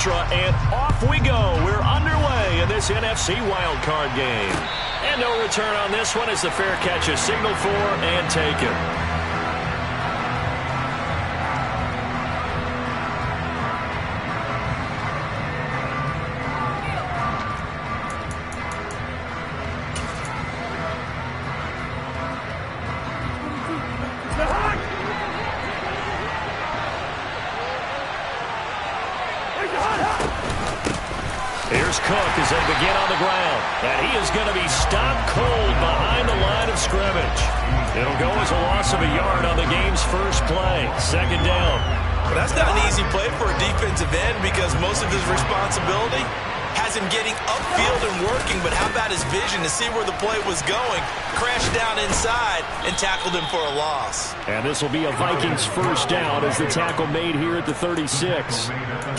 extra, and off we go. We're underway in this NFC wildcard game. And no return on this one as the fair catch is signaled for and taken. Here's Cook as they begin on the ground. And he is going to be stopped cold behind the line of scrimmage. It'll go as a loss of a yard on the game's first play. Second down. Well, that's not an easy play for a defensive end because most of his responsibility has him getting upfield and working, but how about his vision to see where the play was going, crashed down inside, and tackled him for a loss. And this will be a Vikings first down as the tackle made here at the 36.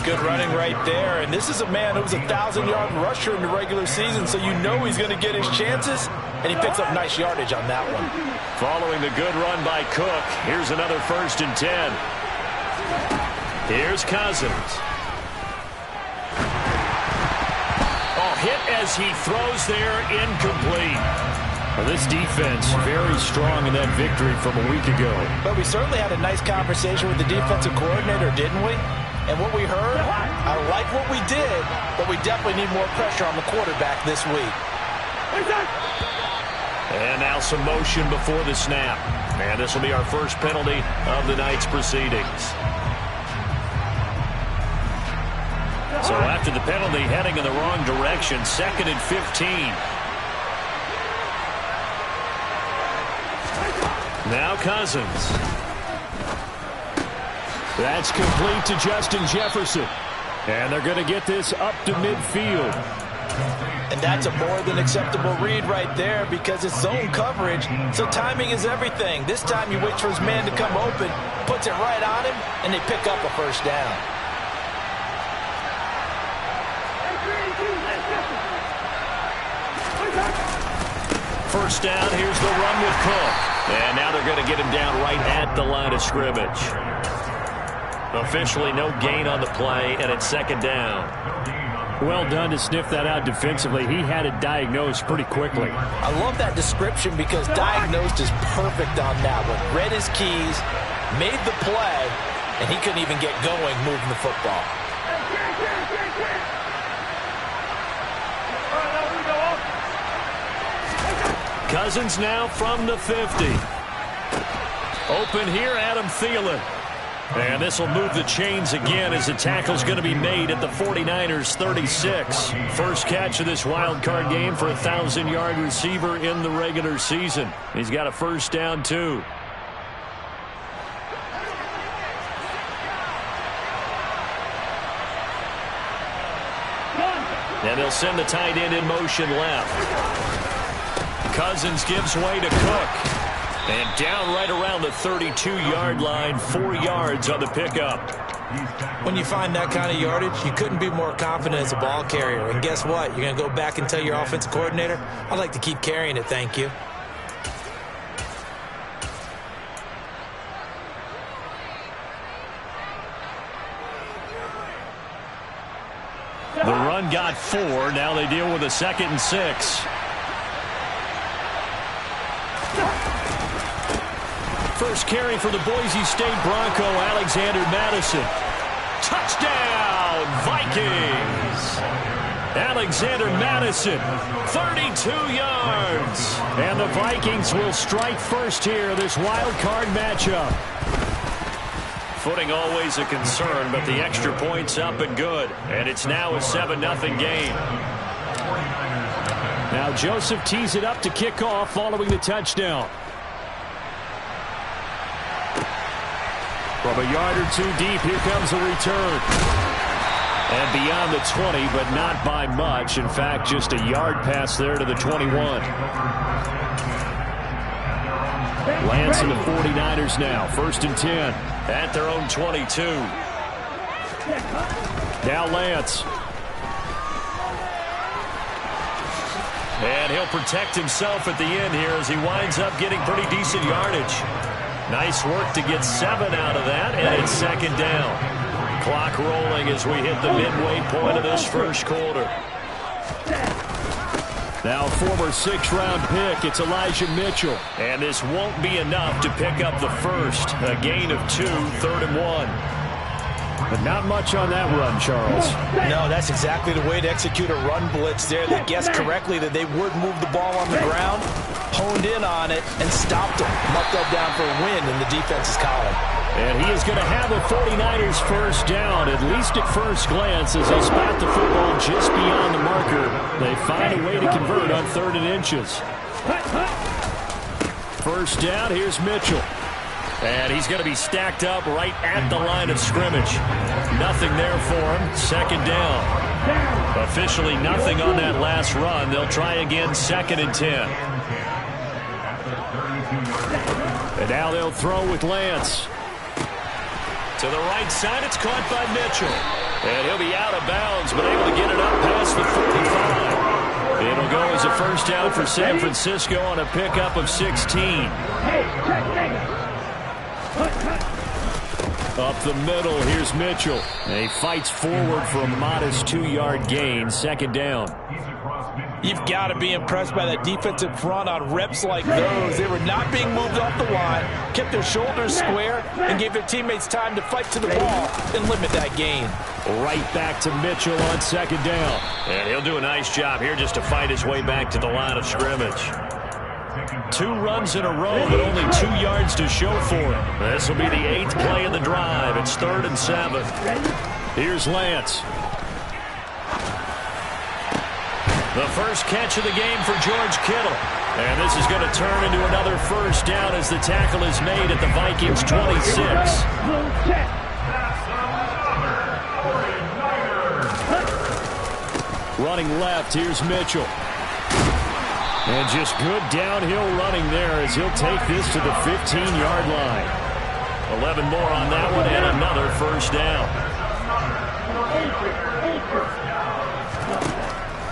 Good running right there, and this is a man who was a 1,000-yard rusher in the regular season, so you know he's going to get his chances, and he picks up nice yardage on that one. Following the good run by Cook, here's another 1st and 10. Here's Cousins. Hit as he throws there, incomplete. Well, this defense very strong in that victory from a week ago. But we certainly had a nice conversation with the defensive coordinator, didn't we? And what we heard, I like what we did, but we definitely need more pressure on the quarterback this week. And now some motion before the snap. And this will be our first penalty of the night's proceedings. So after the penalty, heading in the wrong direction, 2nd and 15. Now Cousins. That's complete to Justin Jefferson. And they're going to get this up to midfield. And that's a more than acceptable read right there because it's zone coverage, so timing is everything. This time you wait for his man to come open, puts it right on him, and they pick up a first down. First down, here's the run with Cook. And now they're going to get him down right at the line of scrimmage. Officially no gain on the play, and it's 2nd down. Well done to sniff that out defensively. He had it diagnosed pretty quickly. I love that description because diagnosed is perfect on that one. Read his keys, made the play, and he couldn't even get going moving the football. Cousins now from the 50. Open here, Adam Thielen. And this will move the chains again as the tackle's going to be made at the 49ers 36. First catch of this wild card game for a 1,000-yard receiver in the regular season. He's got a first down, too. And they'll send the tight end in motion left. Cousins gives way to Cook. And down right around the 32-yard line, 4 yards on the pickup. When you find that kind of yardage, you couldn't be more confident as a ball carrier. And guess what? You're going to go back and tell your offensive coordinator, I'd like to keep carrying it, thank you. The run got 4. Now they deal with a 2nd and 6. First carry for the Boise State Bronco, Alexander Madison. Touchdown, Vikings! Alexander Madison, 32 yards. And the Vikings will strike first here, this wild card matchup. Footing always a concern, but the extra point's up and good. And it's now a 7-0 game. Now Joseph tees it up to kick off following the touchdown. From a yard or 2 deep, here comes a return. And beyond the 20, but not by much. In fact, just a yard pass there to the 21. Lance and the 49ers now. 1st and 10 at their own 22. Now Lance. And he'll protect himself at the end here as he winds up getting pretty decent yardage. Nice work to get 7 out of that, and it's 2nd down. Clock rolling as we hit the midway point of this first quarter. Now a former 6th-round pick, it's Elijah Mitchell. And this won't be enough to pick up the first. A gain of 2, 3rd and 1. But not much on that run, Charles. No, that's exactly the way to execute a run blitz there. They guessed correctly that they would move the ball on the ground, honed in on it, and stopped them. Marked that down for a win in the defense's column. And he is going to have a 49ers first down, at least at first glance, as they spot the football just beyond the marker. They find a way to convert on 3rd and inches. First down, here's Mitchell. And he's going to be stacked up right at the line of scrimmage. Nothing there for him. 2nd down. Officially nothing on that last run. They'll try again, 2nd and 10. And now they'll throw with Lance. To the right side, it's caught by Mitchell. And he'll be out of bounds, but able to get it up past the 45. It'll go as a first down for San Francisco on a pickup of 16. Up the middle, here's Mitchell. And he fights forward for a modest 2-yard gain, 2nd down. You've got to be impressed by that defensive front on reps like those. They were not being moved off the line, kept their shoulders square, and gave their teammates time to fight to the ball and limit that gain. Right back to Mitchell on 2nd down. And he'll do a nice job here just to fight his way back to the line of scrimmage. 2 runs in a row, but only 2 yards to show for him. This will be the 8th play of the drive. It's 3rd and 7. Here's Lance. The first catch of the game for George Kittle. And this is going to turn into another first down as the tackle is made at the Vikings' 26. Running left, here's Mitchell. And just good downhill running there as he'll take this to the 15-yard line. 11 more on that one and another first down.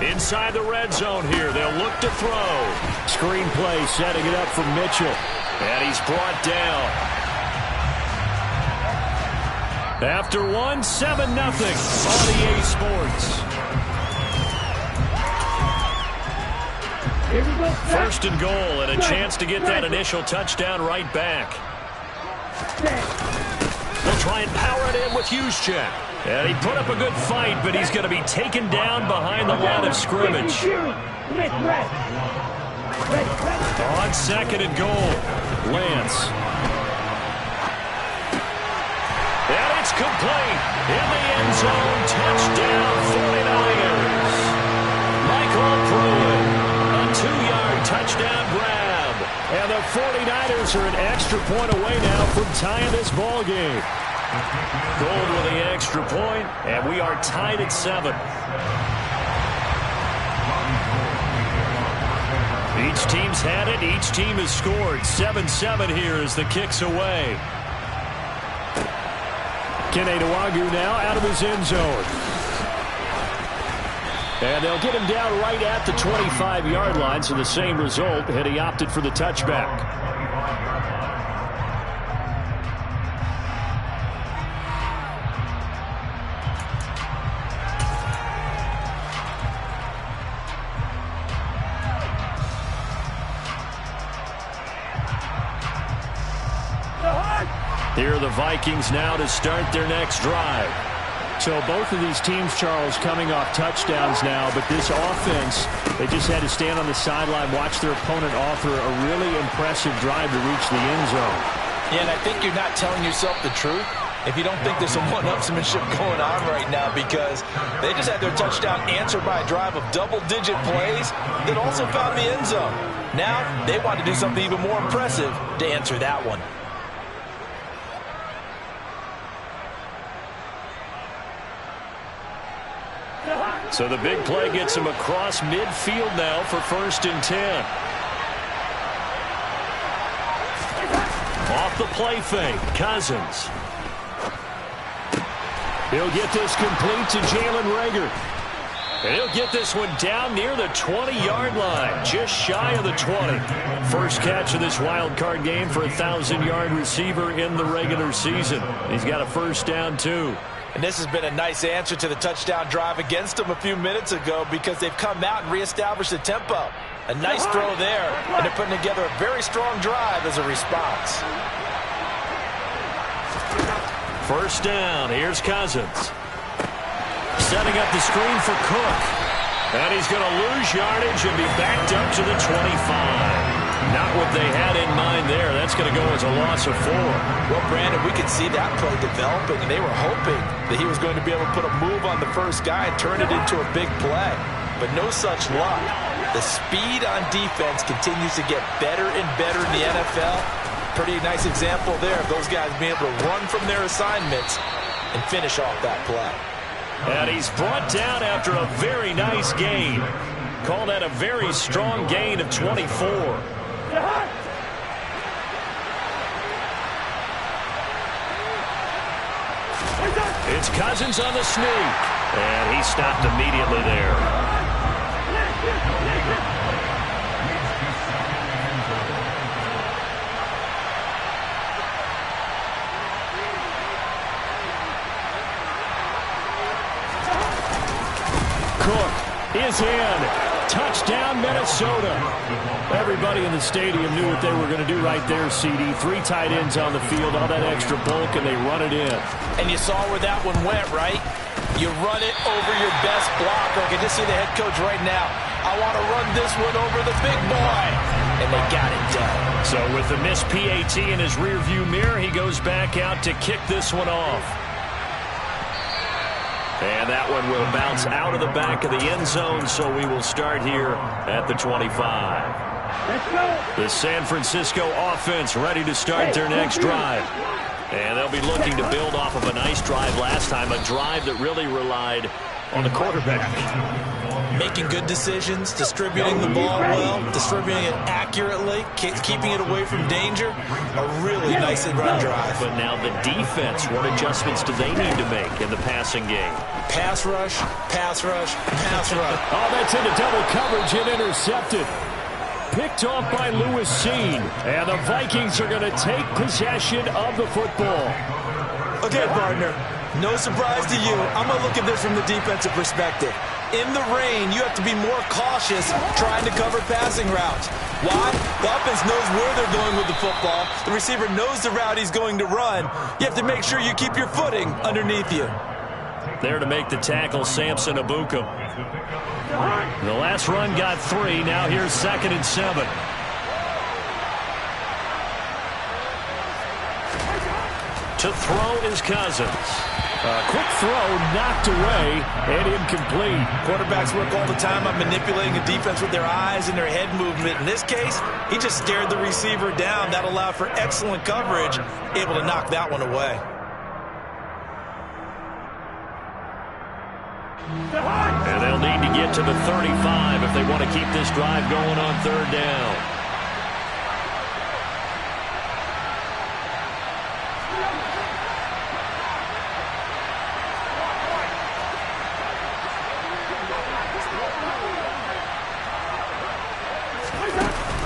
Inside the red zone here, they'll look to throw. Screen play setting it up for Mitchell. And he's brought down. After 1, 7-0 on EA Sports. First and goal and a chance to get that initial touchdown right back. They'll try and power it in with Juszczyk. And he put up a good fight, but he's going to be taken down behind the line of scrimmage. On 2nd and goal, Lance. And it's complete. In the end zone, touchdown 49ers. Michael Pruitt. 2-yard touchdown grab. And the 49ers are an extra point away now from tying this ball game. Gold with the extra point, and we are tied at 7. Each team's had it. Each team has scored. 7-7 here as the kick's away. Kene Nwangwu now out of his end zone. And they'll get him down right at the 25-yard line, so the same result had he opted for the touchback. Here are the Vikings now to start their next drive. So both of these teams, Charles, coming off touchdowns now, but this offense, they just had to stand on the sideline, watch their opponent author a really impressive drive to reach the end zone. Yeah, and I think you're not telling yourself the truth if you don't think there's some one-upsmanship going on right now, because they just had their touchdown answered by a drive of double-digit plays that also found the end zone. Now they want to do something even more impressive to answer that one. So the big play gets him across midfield now for 1st and 10. Off the play fake, Cousins. He'll get this complete to Jalen Reagor. And he'll get this one down near the 20-yard line, just shy of the 20. First catch of this wild card game for a 1,000-yard receiver in the regular season. He's got a first down, too. And this has been a nice answer to the touchdown drive against them a few minutes ago because they've come out and reestablished the tempo. A nice throw there, and they're putting together a very strong drive as a response. First down, here's Cousins. Setting up the screen for Cook. And he's going to lose yardage and be backed up to the 25. Not what they had in mind there. That's going to go as a loss of 4. Well, Brandon, we could see that play developing, and they were hoping that he was going to be able to put a move on the first guy and turn it into a big play. But no such luck. The speed on defense continues to get better and better in the NFL. Pretty nice example there of those guys being able to run from their assignments and finish off that play. And he's brought down after a very nice gain. Call that a very strong gain of 24. It's Cousins on the sneak. And he stopped immediately there. Cook is in. Touchdown, Minnesota. Everybody in the stadium knew what they were going to do right there, CD. 3 tight ends on the field, all that extra bulk, and they run it in. And you saw where that one went, right? You run it over your best blocker. I can just see the head coach right now. I want to run this one over the big boy. And they got it done. So with the missed PAT in his rearview mirror, he goes back out to kick this one off. And that one will bounce out of the back of the end zone, so we will start here at the 25. Let's go. The San Francisco offense ready to start their next drive. And they'll be looking to build off of a nice drive last time, a drive that really relied on the quarterback. Making good decisions, distributing the ball well, distributing it accurately, keeping it away from danger. A really nicely run drive. But now the defense, what adjustments do they need to make in the passing game? Pass rush, pass rush, pass rush. Oh, that's into double coverage and intercepted. Picked off by Lewis Seen. And the Vikings are going to take possession of the football. Okay, partner, no surprise to you. I'm going to look at this from the defensive perspective. In the rain, you have to be more cautious trying to cover passing routes. Why? The offense knows where they're going with the football. The receiver knows the route he's going to run. You have to make sure you keep your footing underneath you. There to make the tackle, Samson Abuka. The last run got 3. Now here's 2nd and 7. To throw is Cousins. A quick throw knocked away and incomplete. Quarterbacks work all the time on manipulating the defense with their eyes and their head movement. In this case, he just stared the receiver down. That allowed for excellent coverage, able to knock that one away. And they'll need to get to the 35 if they want to keep this drive going on 3rd down.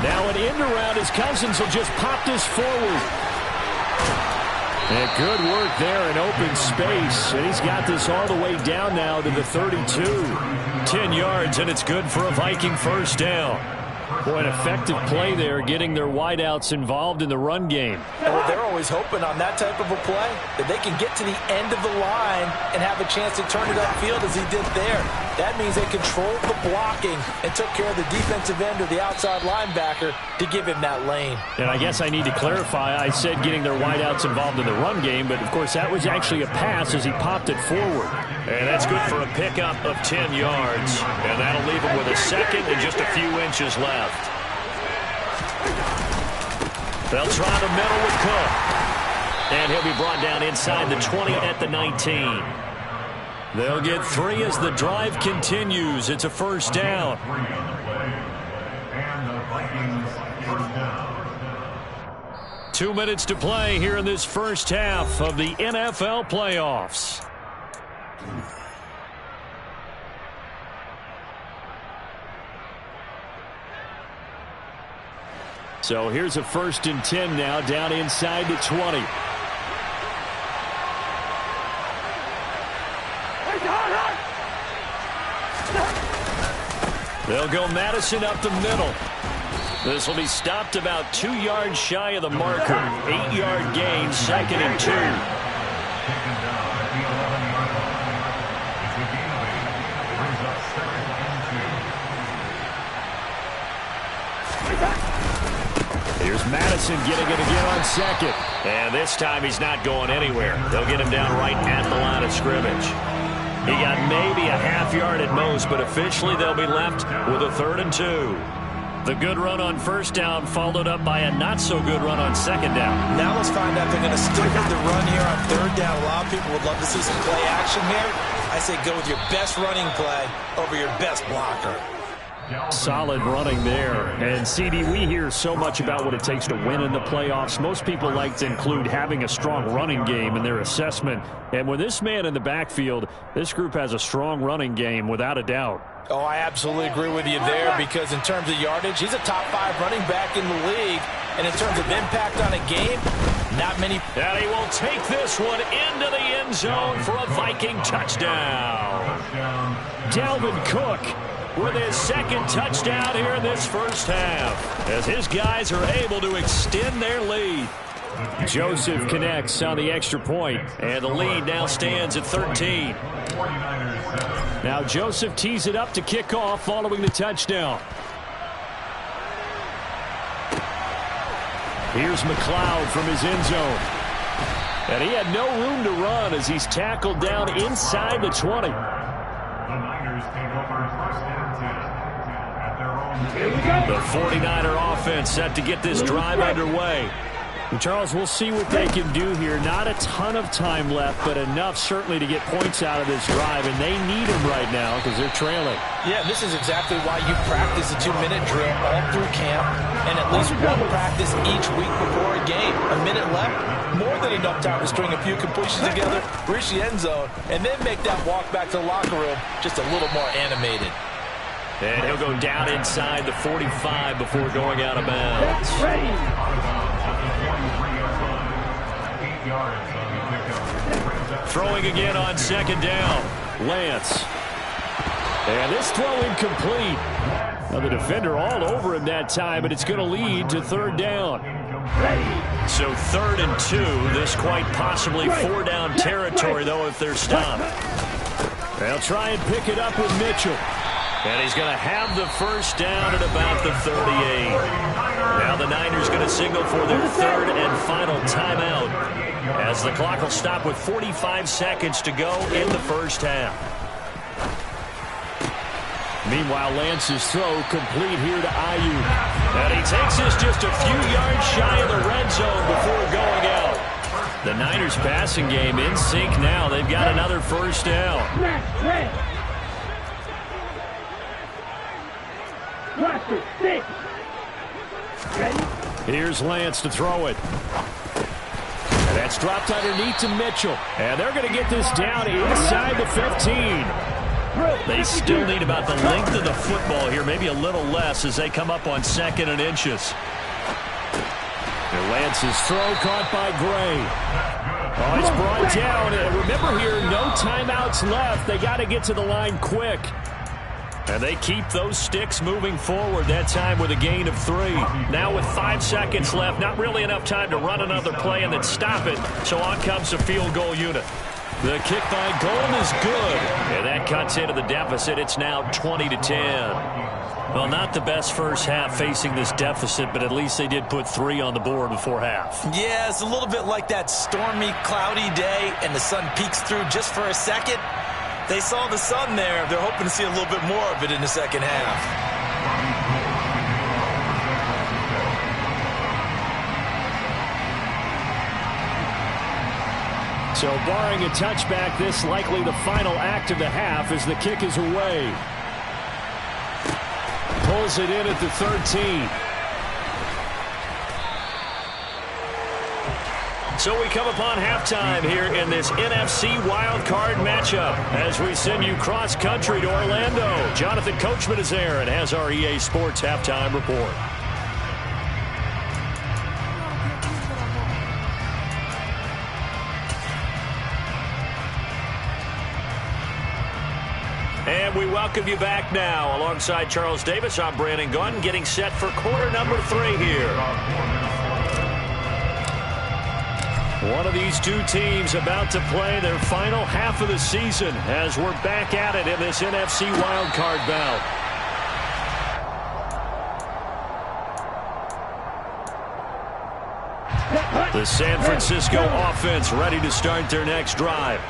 Now an end around as Cousins will just pop this forward. And good work there in open space. And he's got this all the way down now to the 32. 10 yards, and it's good for a Viking first down. Boy, an effective play there, getting their wideouts involved in the run game. Well, they're always hoping on that type of a play that they can get to the end of the line and have a chance to turn it upfield as he did there. That means they controlled the blocking and took care of the defensive end or the outside linebacker to give him that lane. And I guess I need to clarify, I said getting their wideouts involved in the run game, but of course that was actually a pass as he popped it forward. And that's good for a pickup of 10 yards. And that'll leave him with a 2nd and just a few inches left. They'll try the middle with Cook. And he'll be brought down inside the 20 at the 19. They'll get 3 as the drive continues. It's a first down. 2 minutes to play here in this first half of the NFL playoffs. So here's a 1st and 10 now, down inside the 20. They'll go Madison up the middle. This will be stopped about 2 yards shy of the marker. 8-yard gain, 2nd and 2. Here's Madison getting it again on 2nd. And this time he's not going anywhere. They'll get him down right at the line of scrimmage. He got maybe a half yard at most, but officially they'll be left with a 3rd and 2. The good run on 1st down followed up by a not-so-good run on 2nd down. Now let's find out if they're going to stick with the run here on 3rd down. A lot of people would love to see some play action here. I say go with your best running play over your best blocker. Solid running there. And, CD, we hear so much about what it takes to win in the playoffs. Most people like to include having a strong running game in their assessment. And with this man in the backfield, this group has a strong running game without a doubt. Oh, I absolutely agree with you there because in terms of yardage, he's a top 5 running back in the league. And in terms of impact on a game, not many. And he will take this one into the end zone for a Viking touchdown. Dalvin Cook with his 2nd touchdown here in this 1st half, as his guys are able to extend their lead. Joseph connects on the extra point, and the lead now stands at 13. Now Joseph tees it up to kick off following the touchdown. Here's McLeod from his end zone. And he had no room to run as he's tackled down inside the 20. The 49er offense set to get this drive underway. And Charles, we'll see what they can do here. Not a ton of time left, but enough certainly to get points out of this drive, and they need them right now because they're trailing. Yeah, this is exactly why you practice a 2-minute drill all through camp and at least one practice each week before a game. A minute left, more than enough time to string a few completions together, reach the end zone, and then make that walk back to the locker room just a little more animated. And he'll go down inside the 45 before going out of bounds. Throwing again on 2nd down. Lance. And this throw incomplete. Now the defender all over him that time, but it's going to lead to 3rd down. So 3rd and 2. This quite possibly 4-down territory, though, if they're stopped. They'll try and pick it up with Mitchell. And he's going to have the 1st down at about the 38. Now the Niners going to signal for their 3rd and final timeout, as the clock will stop with 45 seconds to go in the 1st half. Meanwhile, Lance's throw complete here to Ayuk. And he takes this just a few yards shy of the red zone before going out. The Niners passing game in sync now. They've got another 1st down. Here's Lance to throw it. And that's dropped underneath to Mitchell. And they're going to get this down inside the 15. They still need about the length of the football here, maybe a little less as they come up on 2nd and inches. And Lance's throw caught by Gray. Oh, it's brought down. And remember here, no timeouts left. They got to get to the line quick. And they keep those sticks moving forward, that time with a gain of 3. Now with 5 seconds left, not really enough time to run another play and then stop it. So on comes the field goal unit. The kick by Golden is good. And that cuts into the deficit. It's now 20-10. Well, not the best 1st half facing this deficit, but at least they did put 3 on the board before half. Yeah, it's a little bit like that stormy, cloudy day, and the sun peeks through just for a second. They saw the sun there. They're hoping to see a little bit more of it in the 2nd half. So barring a touchback, this likely the final act of the half as the kick is away. Pulls it in at the 13. So we come upon halftime here in this NFC wildcard matchup as we send you cross-country to Orlando. Jonathan Coachman is there and has our EA Sports halftime report. And we welcome you back now. Alongside Charles Davis, I'm Brandon Gunn, getting set for quarter number 3 here. One of these two teams about to play their final half of the season as we're back at it in this NFC wildcard bout. The San Francisco offense ready to start their next drive.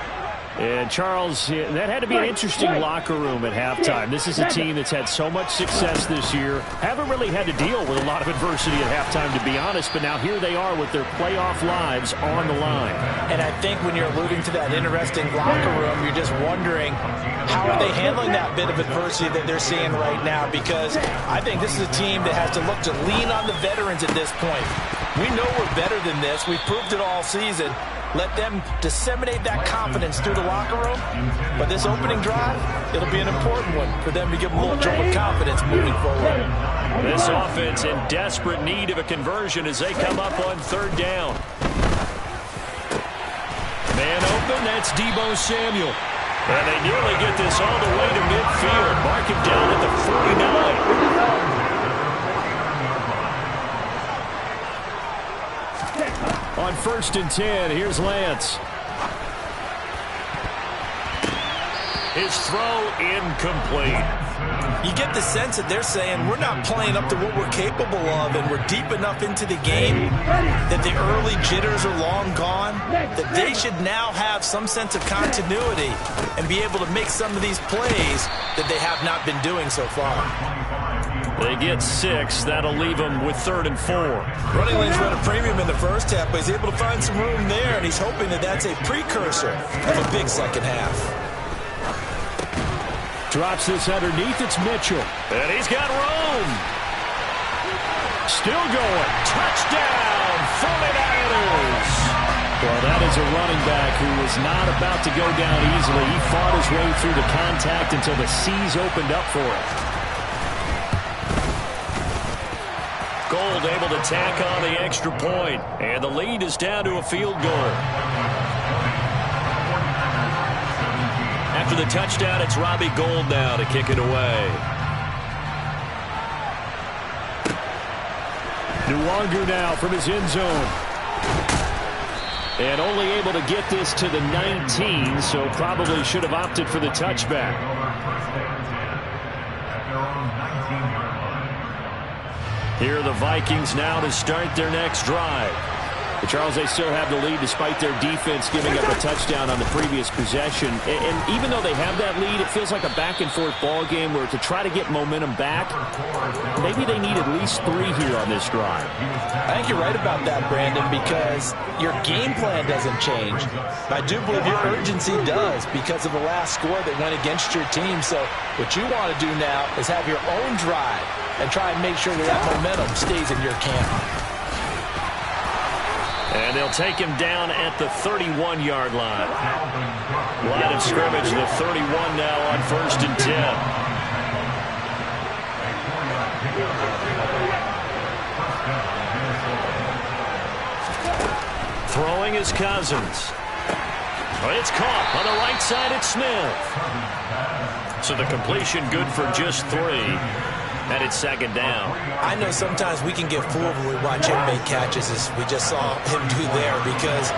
And, Charles, that had to be an interesting locker room at halftime. This is a team that's had so much success this year. Haven't really had to deal with a lot of adversity at halftime, to be honest. But now here they are with their playoff lives on the line. And I think when you're alluding to that interesting locker room, you're just wondering how are they handling that bit of adversity that they're seeing right now. Because I think this is a team that has to look to lean on the veterans at this point. We know we're better than this. We've proved it all season. Let them disseminate that confidence through the locker room. But this opening drive, it'll be an important one for them to give them a little jolt of confidence moving forward. This offense in desperate need of a conversion as they come up on 3rd down. Man open, that's Deebo Samuel. And they nearly get this all the way to midfield. Mark him down at the 49. On 1st and 10, here's Lance. His throw incomplete. You get the sense that they're saying we're not playing up to what we're capable of, and we're deep enough into the game that the early jitters are long gone, that they should now have some sense of continuity and be able to make some of these plays that they have not been doing so far. They get 6. That'll leave them with 3rd and 4. Running lanes run a premium in the first half, but he's able to find some room there, and he's hoping that that's a precursor of a big second half. Drops this underneath. It's Mitchell. And he's got room. Still going. Touchdown, 49ers. Well, that is a running back who was not about to go down easily. He fought his way through the contact until the seas opened up for him. Gold able to tack on the extra point. And the lead is down to a field goal. After the touchdown, it's Robbie Gould now to kick it away. Nwangu now from his end zone. And only able to get this to the 19, so probably should have opted for the touchback. Here are the Vikings now to start their next drive. But Charles, they still have the lead despite their defense giving up a touchdown on the previous possession. And even though they have that lead, it feels like a back-and-forth ball game where to try to get momentum back, maybe they need at least 3 here on this drive. I think you're right about that, Brandon, because your game plan doesn't change. I do believe your urgency does because of the last score that went against your team. So what you want to do now is have your own drive and try and make sure that that momentum stays in your camp. And they'll take him down at the 31-yard line. Line of scrimmage, the 31 now on 1st and 10. Throwing is Cousins. It's caught on the right side. It's Smith. So the completion good for just 3. And it's 2nd down. I know sometimes we can get fooled when we watch him make catches, as we just saw him do there, because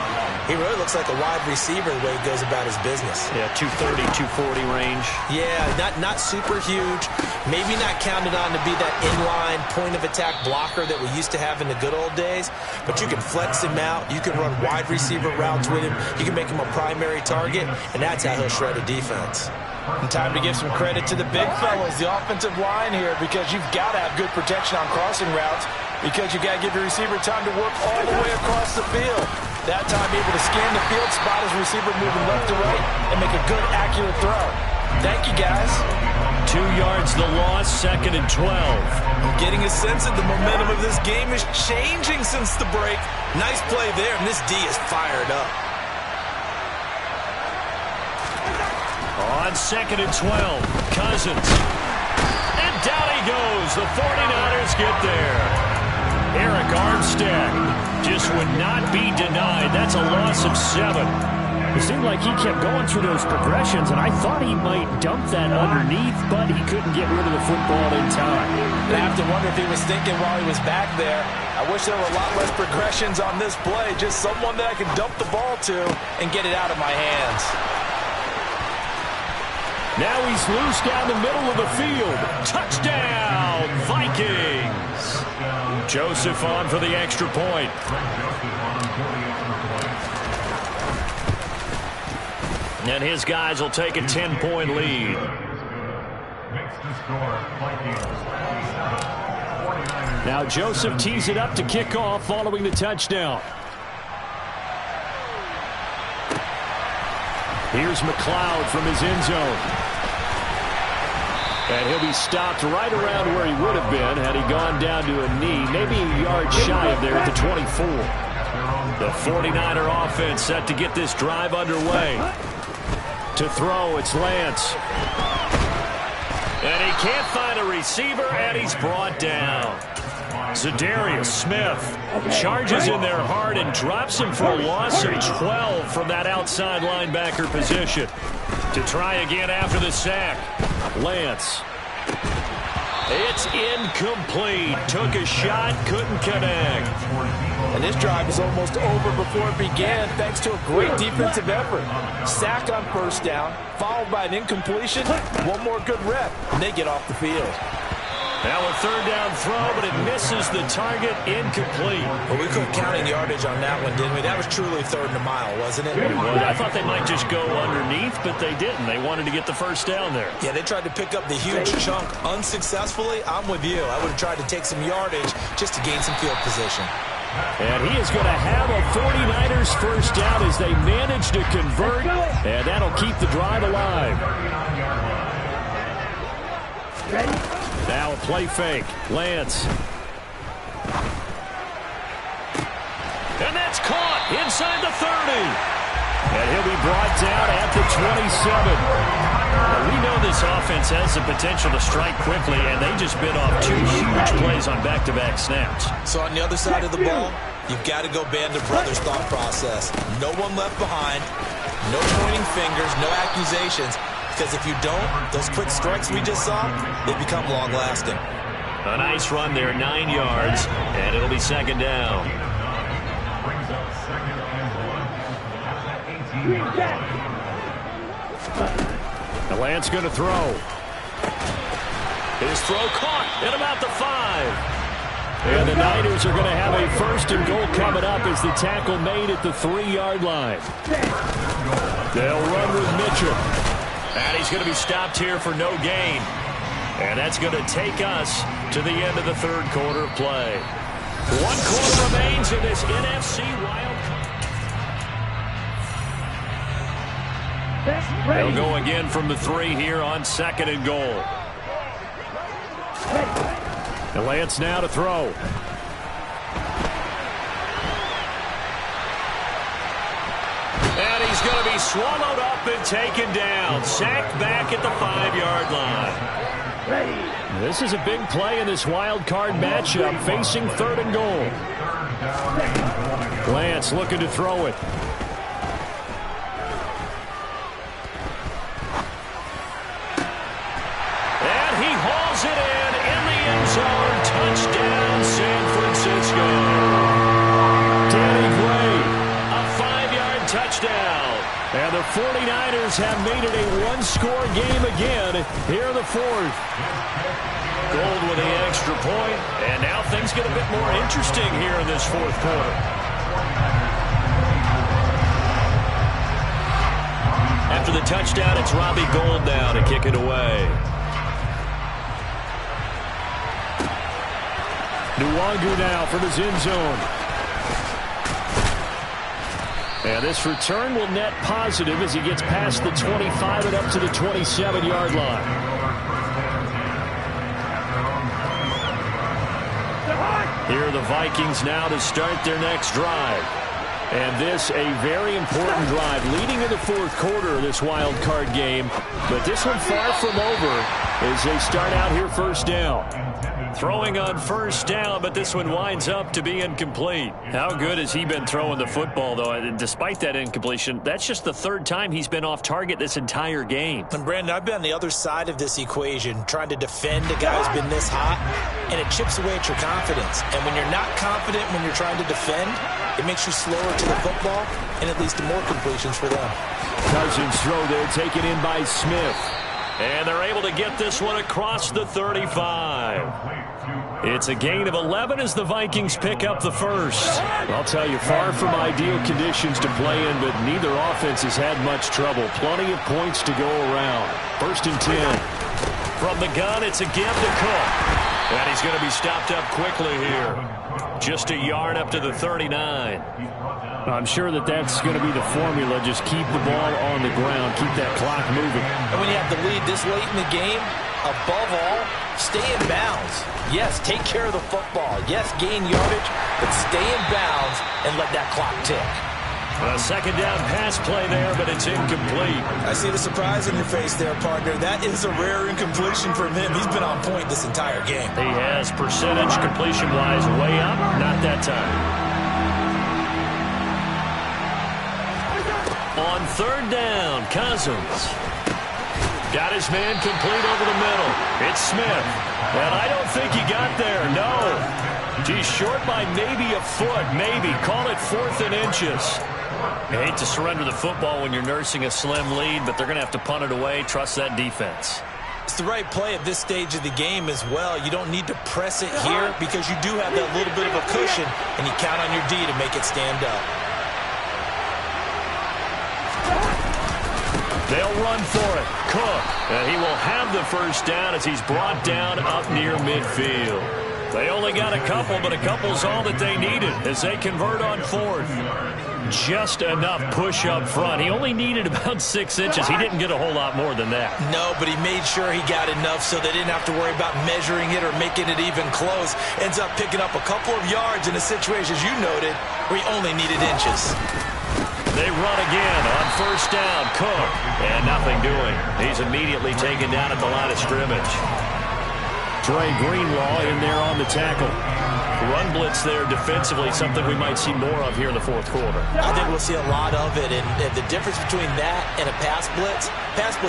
he really looks like a wide receiver the way he goes about his business. Yeah, 230, 240 range. Yeah, not super huge. Maybe not counted on to be that inline point-of-attack blocker that we used to have in the good old days, but you can flex him out. You can run wide receiver routes with him. You can make him a primary target, and that's how he'll shred a defense. And time to give some credit to the big fellas, the offensive line here, because you've got to have good protection on crossing routes, because you've got to give your receiver time to work all the way across the field. That time able to scan the field, spot his receiver moving left to right, and make a good, accurate throw. Thank you, guys. 2 yards the loss, 2nd and 12. I'm getting a sense that the momentum of this game is changing since the break. Nice play there, and this D is fired up. On 2nd and 12, Cousins. And down he goes. The 49ers get there. Eric Armstead just would not be denied. That's a loss of 7. It seemed like he kept going through those progressions, and I thought he might dump that underneath, but he couldn't get rid of the football in time. I have to wonder if he was thinking while he was back there, I wish there were a lot less progressions on this play, just someone that I can dump the ball to and get it out of my hands. Now he's loose down the middle of the field. Touchdown, Vikings! Joseph on for the extra point. And his guys will take a 10-point lead. Now Joseph tees it up to kick off following the touchdown. Here's McLeod from his end zone. And he'll be stopped right around where he would have been had he gone down to a knee, maybe a yard shy of there at the 24. The 49er offense set to get this drive underway. To throw, it's Lance. And he can't find a receiver, and he's brought down. Zadarius Smith charges in there hard and drops him for a loss of 12 from that outside linebacker position. To try again after the sack, Lance. It's incomplete. Took a shot, couldn't connect. And this drive is almost over before it began thanks to a great defensive effort. Sack on first down, followed by an incompletion, one more good rep, and they get off the field. Now a third down throw, but it misses the target, incomplete. But we couldn't count any yardage on that one, didn't we? That was truly third and a mile, wasn't it? It was. I thought they might just go underneath, but they didn't. They wanted to get the first down there. Yeah, they tried to pick up the huge chunk unsuccessfully. I'm with you. I would have tried to take some yardage just to gain some field position. And he is going to have a 49ers first down as they manage to convert, and that'll keep the drive alive. Now a play fake. Lance. And that's caught inside the 30. And he'll be brought down at the 27. Now, we know this offense has the potential to strike quickly, and they just bit off two huge plays on back-to-back snaps. So on the other side of the ball, you've got to go band of brothers thought process. No one left behind, no pointing fingers, no accusations. Because if you don't, those quick strikes we just saw, they become long-lasting. A nice run there, 9 yards, and it'll be second down. The Lance going to throw. His throw caught at about the 5. And the Niners are going to have a first and goal coming up as the tackle made at the 3-yard line. They'll run with Mitchell. And he's going to be stopped here for no gain. And that's going to take us to the end of the third quarter of play. 1 quarter remains in this NFC Wild Card. They'll go again from the 3 here on second and goal. And Lance now to throw. And he's going to be swallowed up and taken down. Sacked back at the 5-yard line. This is a big play in this wild card matchup, facing third and goal. Lance looking to throw it. And he hauls it in the end zone. Touchdown, San Francisco. Danny Gray, a 5-yard touchdown. And the 49ers have made it a one-score game again here in the fourth. Gold with the extra point, and now things get a bit more interesting here in this fourth quarter. After the touchdown, it's Robbie Gould now to kick it away. Nwangu now from his end zone. And this return will net positive as he gets past the 25 and up to the 27-yard line. Here are the Vikings now to start their next drive. And this a very important drive leading in the fourth quarter of this wild card game. But this one far from over as they start out here first down. Throwing on first down, but this one winds up to be incomplete. How good has he been throwing the football, though? Despite that incompletion, that's just the third time he's been off target this entire game. And, Brandon, I've been on the other side of this equation, trying to defend a guy who's been this hot, and it chips away at your confidence. And when you're not confident when you're trying to defend, it makes you slower to the football, and it leads to more completions for them. Cousins throw there, taken in by Smith. And they're able to get this one across the 35. It's a gain of 11 as the Vikings pick up the first. I'll tell you, far from ideal conditions to play in, but neither offense has had much trouble. Plenty of points to go around. 1st and 10. From the gun, it's a give to Cook. And he's going to be stopped up quickly here. Just a yard up to the 39. I'm sure that's going to be the formula. Just keep the ball on the ground. Keep that clock moving. And when you have the lead this late in the game, above all, stay in bounds. Yes, take care of the football. Yes, gain yardage, but stay in bounds and let that clock tick. A second down pass play there, but it's incomplete. I see the surprise in your face there, partner. That is a rare incompletion from him. He's been on point this entire game. He has percentage completion-wise way up. Not that time. On 3rd down, Cousins. Got his man complete over the middle. It's Smith. And I don't think he got there, no. He's short by maybe a foot, maybe. Call it 4th and inches. I hate to surrender the football when you're nursing a slim lead, but they're going to have to punt it away. Trust that defense. It's the right play at this stage of the game as well. You don't need to press it here because you do have that little bit of a cushion, and you count on your D to make it stand up. They'll run for it. Cook. And he will have the first down as he's brought down up near midfield. They only got a couple, but a couple's all that they needed as they convert on 4th. Just enough push up front. He only needed about 6 inches. He didn't get a whole lot more than that. No, but he made sure he got enough so they didn't have to worry about measuring it or making it even close. Ends up picking up a couple of yards in a situation, as you noted, where he only needed inches. They run again on 1st down. Cook. And nothing doing. He's immediately taken down at the line of scrimmage. Trey Greenlaw in there on the tackle. Run blitz there defensively, something we might see more of here in the 4th quarter. I think we'll see a lot of it, and the difference between that and a pass blitz,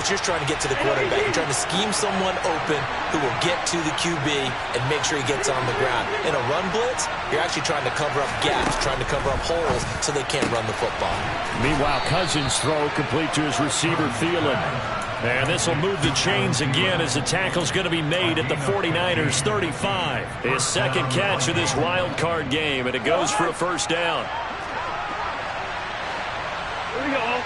you're trying to get to the quarterback. You're trying to scheme someone open who will get to the QB and make sure he gets on the ground. In a run blitz, you're actually trying to cover up gaps, trying to cover up holes so they can't run the football. Meanwhile, Cousins' throw complete to his receiver, Thielen. And this will move the chains again as the tackle's going to be made at the 49ers 35. His second catch of this wild card game, and it goes for a first down. Here we go.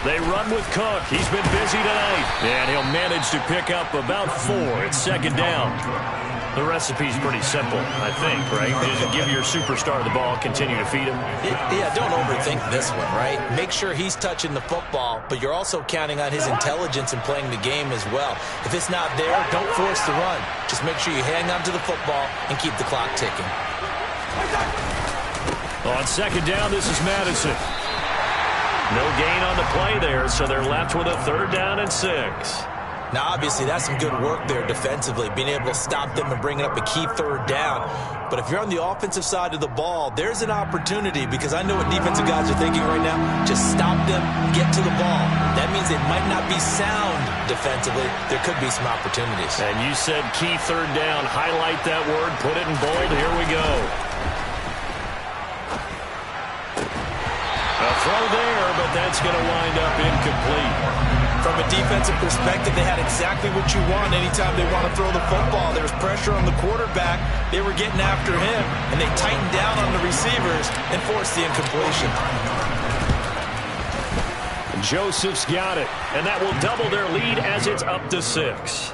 They run with Cook. He's been busy tonight. And he'll manage to pick up about 4. It's second down. The recipe's pretty simple, I think, right? Just give your superstar the ball, continue to feed him. Yeah, don't overthink this one, right? Make sure he's touching the football, but you're also counting on his intelligence in playing the game as well. If it's not there, don't force the run. Just make sure you hang on to the football and keep the clock ticking. On second down, this is Madison. No gain on the play there, so they're left with a 3rd down and 6. Now, obviously, that's some good work there defensively, being able to stop them and bringing up a key 3rd down. But if you're on the offensive side of the ball, there's an opportunity because I know what defensive guys are thinking right now. Just stop them, get to the ball. That means they might not be sound defensively. There could be some opportunities. And you said key 3rd down. Highlight that word. Put it in bold. Here we go. A throw there, but that's going to wind up incomplete. From a defensive perspective, they had exactly what you want anytime they want to throw the football. There was pressure on the quarterback. They were getting after him, and they tightened down on the receivers and forced the incompletion. Joseph's got it, and that will double their lead as it's up to 6.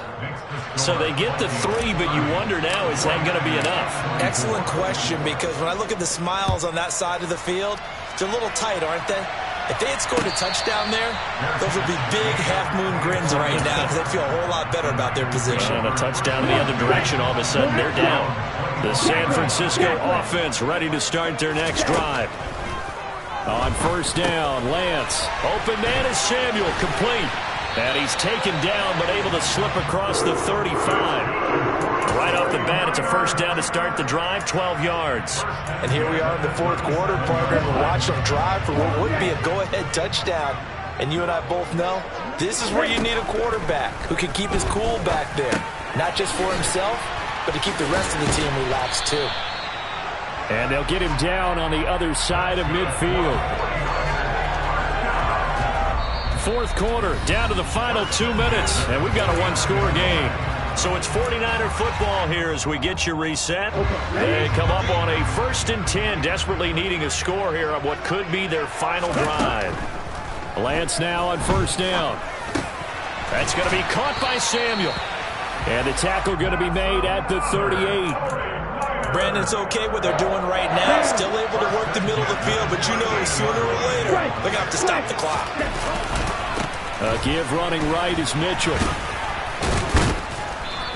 So they get the 3, but you wonder now, is that going to be enough? Excellent question, because when I look at the smiles on that side of the field, they're a little tight, aren't they? If they had scored a touchdown there, those would be big half-moon grins right now because they feel a whole lot better about their position. And a touchdown in the other direction, all of a sudden they're down. The San Francisco offense ready to start their next drive. On 1st down, Lance. Open man is Samuel, complete. And he's taken down, but able to slip across the 35. Right off the bat, it's a first down to start the drive, 12 yards. And here we are in the fourth quarter, partner, and we're watching them drive for what would be a go-ahead touchdown. And you and I both know this is where you need a quarterback who can keep his cool back there. Not just for himself, but to keep the rest of the team relaxed too. And they'll get him down on the other side of midfield. Fourth quarter, down to the final 2 minutes, and we've got a one-score game. So it's 49er football here as we get you reset. They come up on a 1st and 10, desperately needing a score here on what could be their final drive. Lance now on first down. That's going to be caught by Samuel. And the tackle going to be made at the 38. Brandon's okay what they're doing right now. Still able to work the middle of the field, but you know sooner or later they're going to have to stop the clock. A give running right is Mitchell.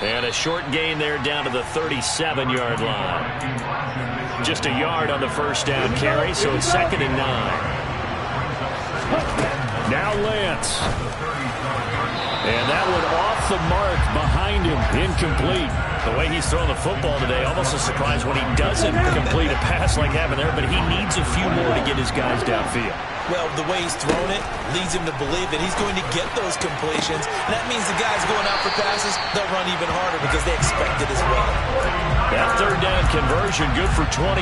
And a short gain there down to the 37-yard line. Just a yard on the first down carry, so it's 2nd and 9. Now Lance. And that one off the mark behind him, incomplete. The way he's throwing the football today, almost a surprise when he doesn't complete a pass like having there, but he needs a few more to get his guys downfield. Well, the way he's thrown it leads him to believe that he's going to get those completions. And that means the guys going out for passes, they'll run even harder because they expect it as well. That third down conversion, good for 23.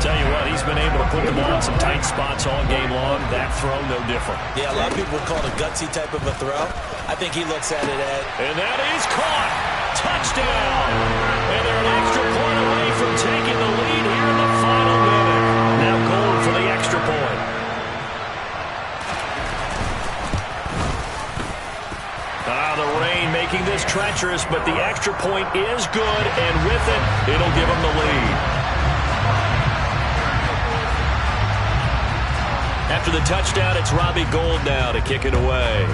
Tell you what, he's been able to put them all in some tight spots all game long. That throw, no different. Yeah, a lot of people would call it a gutsy type of a throw. I think he looks at it as... And that is caught. Touchdown. And they're an extra point away from taking the lead here in the final minute. Now Gold for the extra point. The rain making this treacherous, but the extra point is good, and with it, it'll give them the lead. After the touchdown, it's Robbie Gould now to kick it away.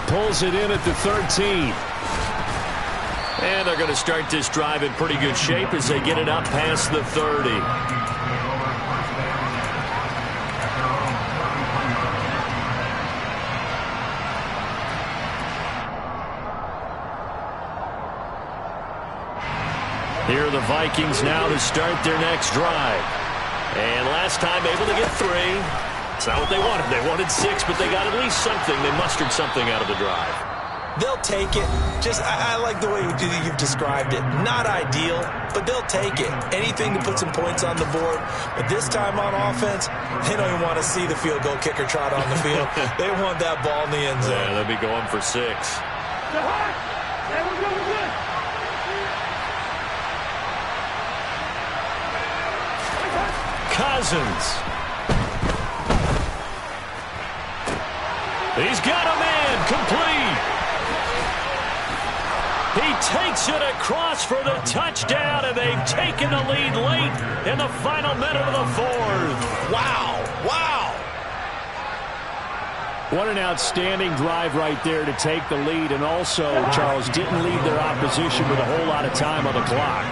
Pulls it in at the 13. And they're going to start this drive in pretty good shape as they get it up past the 30. Here are the Vikings now to start their next drive. And last time able to get 3. It's not what they wanted. They wanted 6, but they got at least something. They mustered something out of the drive. They'll take it. I like the way you've described it. Not ideal, but they'll take it. Anything to put some points on the board. But this time on offense, they don't even want to see the field goal kicker trot on the field. They want that ball in the end zone. Yeah, they'll be going for 6. Cousins. He's got a man complete. He takes it across for the touchdown, and they've taken the lead late in the final minute of the fourth. Wow. What an outstanding drive right there to take the lead, and also, Charles, didn't leave their opposition with a whole lot of time on the clock.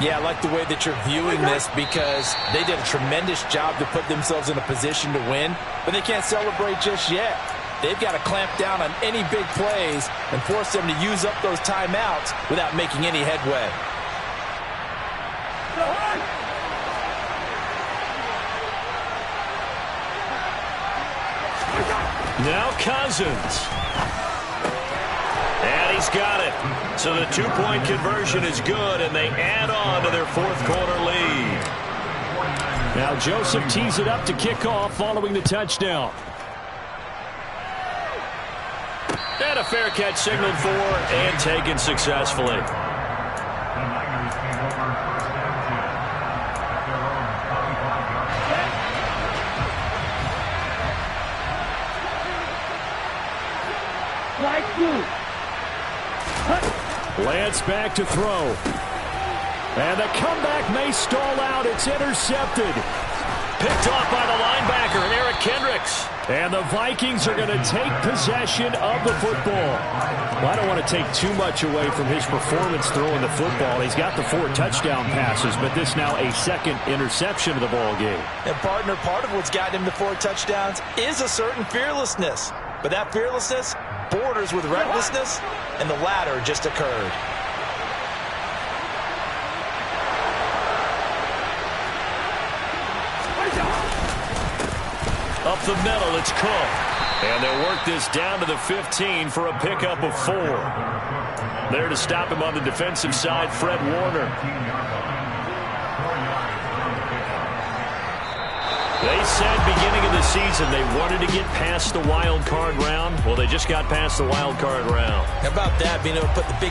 Yeah, I like the way that you're viewing this because they did a tremendous job to put themselves in a position to win, but they can't celebrate just yet. They've got to clamp down on any big plays and force them to use up those timeouts without making any headway. Now Cousins. And he's got it. So the 2-point conversion is good, and they add on to their fourth quarter lead. Now Joseph tees it up to kick off following the touchdown. And a fair catch signaled for and taken successfully. Lance back to throw. And the comeback may stall out. It's intercepted. Picked off by the linebacker, Eric Kendricks. And the Vikings are going to take possession of the football. Well, I don't want to take too much away from his performance throwing the football. He's got the 4 touchdown passes, but this now a second interception of the ball game. And partner, part of what's gotten him to 4 touchdowns is a certain fearlessness. But that fearlessness borders with recklessness, and the latter just occurred. Up the middle, it's Cook. And they'll work this down to the 15 for a pickup of 4. There to stop him on the defensive side, Fred Warner. They said beginning of the season they wanted to get past the wild card round. Well, they just got past the wild card round. How about that, being able to put the big